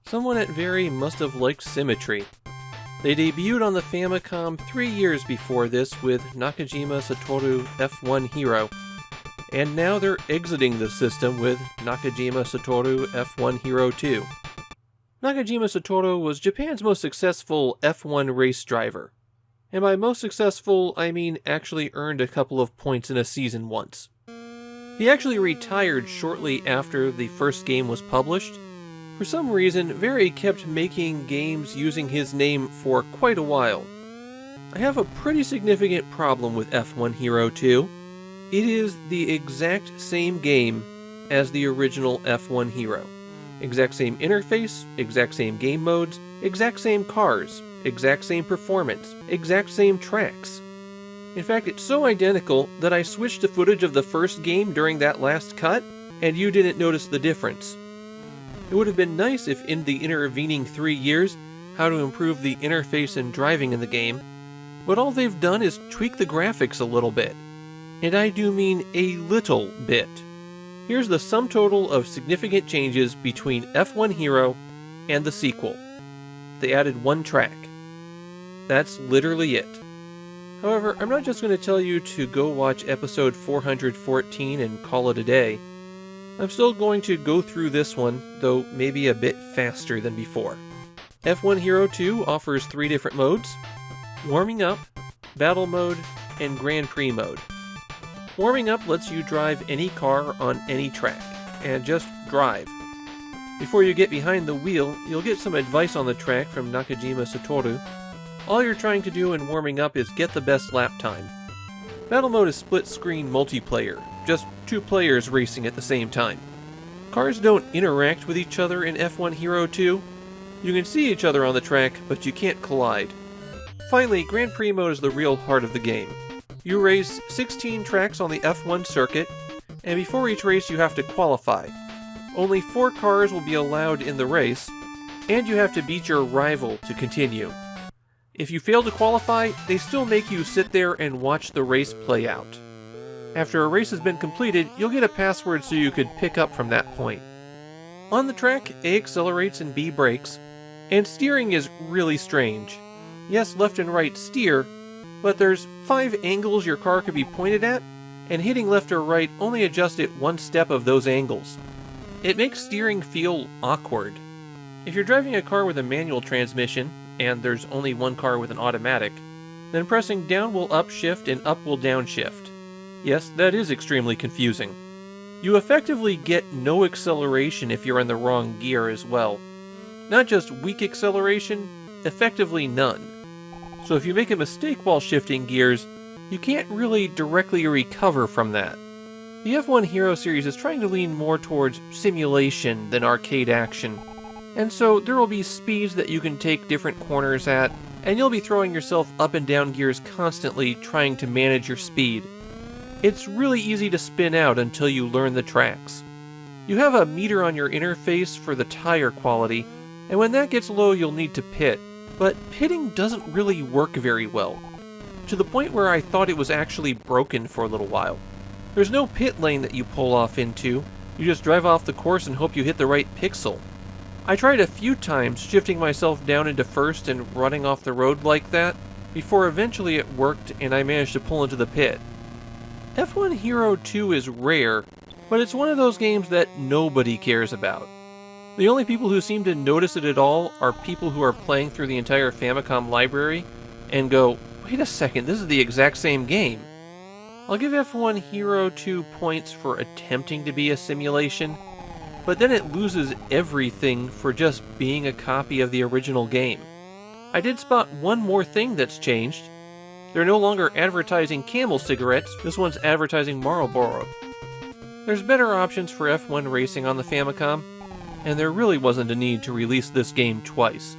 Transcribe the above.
Someone at Very must have liked symmetry. They debuted on the Famicom 3 years before this with Nakajima Satoru F-1 Hero, and now they're exiting the system with Nakajima Satoru F-1 Hero 2. Nakajima Satoru was Japan's most successful F1 race driver. And by most successful, I mean actually earned a couple of points in a season once. He actually retired shortly after the first game was published. For some reason, Very kept making games using his name for quite a while. I have a pretty significant problem with F1 Hero 2. It is the exact same game as the original F1 Hero. Exact same interface, exact same game modes, exact same cars, exact same performance, exact same tracks. In fact, it's so identical that I switched to footage of the first game during that last cut, and you didn't notice the difference. It would have been nice if in the intervening 3 years, how to improve the interface and driving in the game, but all they've done is tweak the graphics a little bit. And I do mean a little bit. Here's the sum total of significant changes between F1 Hero and the sequel. They added 1 track. That's literally it. However, I'm not just going to tell you to go watch episode 414 and call it a day. I'm still going to go through this one, though maybe a bit faster than before. F1 Hero 2 offers 3 different modes: Warming Up, Battle Mode, and Grand Prix Mode. Warming Up lets you drive any car on any track, and just drive. Before you get behind the wheel, you'll get some advice on the track from Nakajima Satoru. All you're trying to do in warming up is get the best lap time. Battle Mode is split-screen multiplayer, just 2 players racing at the same time. Cars don't interact with each other in F1 Hero 2. You can see each other on the track, but you can't collide. Finally, Grand Prix Mode is the real heart of the game. You race 16 tracks on the F1 circuit, and before each race you have to qualify. Only 4 cars will be allowed in the race, and you have to beat your rival to continue. If you fail to qualify, they still make you sit there and watch the race play out. After a race has been completed, you'll get a password so you could pick up from that point. On the track, A accelerates and B brakes, and steering is really strange. Yes, left and right steer, but there's 5 angles your car could be pointed at, and hitting left or right only adjusts it 1 step of those angles. It makes steering feel awkward. If you're driving a car with a manual transmission, and there's only 1 car with an automatic, then pressing down will upshift and up will downshift. Yes, that is extremely confusing. You effectively get no acceleration if you're in the wrong gear as well. Not just weak acceleration, effectively none. So if you make a mistake while shifting gears, you can't really directly recover from that. The F1 Hero series is trying to lean more towards simulation than arcade action, and so there will be speeds that you can take different corners at, and you'll be throwing yourself up and down gears constantly trying to manage your speed. It's really easy to spin out until you learn the tracks. You have a meter on your interface for the tire quality, and when that gets low you'll need to pit, but pitting doesn't really work very well, to the point where I thought it was actually broken for a little while. There's no pit lane that you pull off into, you just drive off the course and hope you hit the right pixel. I tried a few times shifting myself down into first and running off the road like that, before eventually it worked and I managed to pull into the pit. F1 Hero 2 is rare, but it's one of those games that nobody cares about. The only people who seem to notice it at all are people who are playing through the entire Famicom library and go, wait a second, this is the exact same game. I'll give F1 Hero 2 points for attempting to be a simulation, but then it loses everything for just being a copy of the original game. I did spot one more thing that's changed. They're no longer advertising Camel cigarettes, this one's advertising Marlboro. There's better options for F1 racing on the Famicom, and there really wasn't a need to release this game twice.